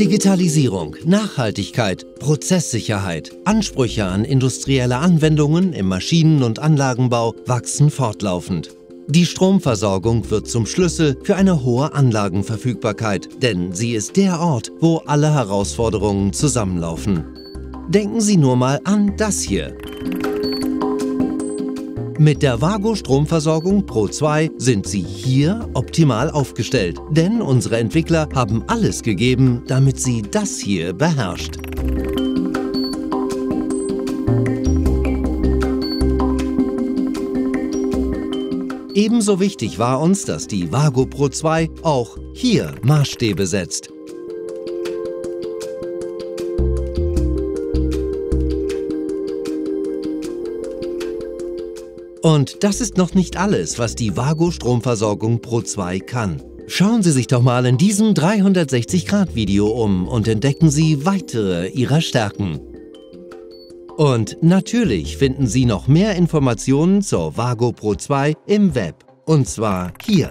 Digitalisierung, Nachhaltigkeit, Prozesssicherheit, Ansprüche an industrielle Anwendungen im Maschinen- und Anlagenbau wachsen fortlaufend. Die Stromversorgung wird zum Schlüssel für eine hohe Anlagenverfügbarkeit, denn sie ist der Ort, wo alle Herausforderungen zusammenlaufen. Denken Sie nur mal an das hier. Mit der WAGO Stromversorgung Pro 2 sind Sie hier optimal aufgestellt, denn unsere Entwickler haben alles gegeben, damit Sie das hier beherrscht. Ebenso wichtig war uns, dass die WAGO Pro 2 auch hier Maßstäbe setzt. Und das ist noch nicht alles, was die WAGO Stromversorgung Pro 2 kann. Schauen Sie sich doch mal in diesem 360-Grad-Video um und entdecken Sie weitere ihrer Stärken. Und natürlich finden Sie noch mehr Informationen zur WAGO Pro 2 im Web. Und zwar hier.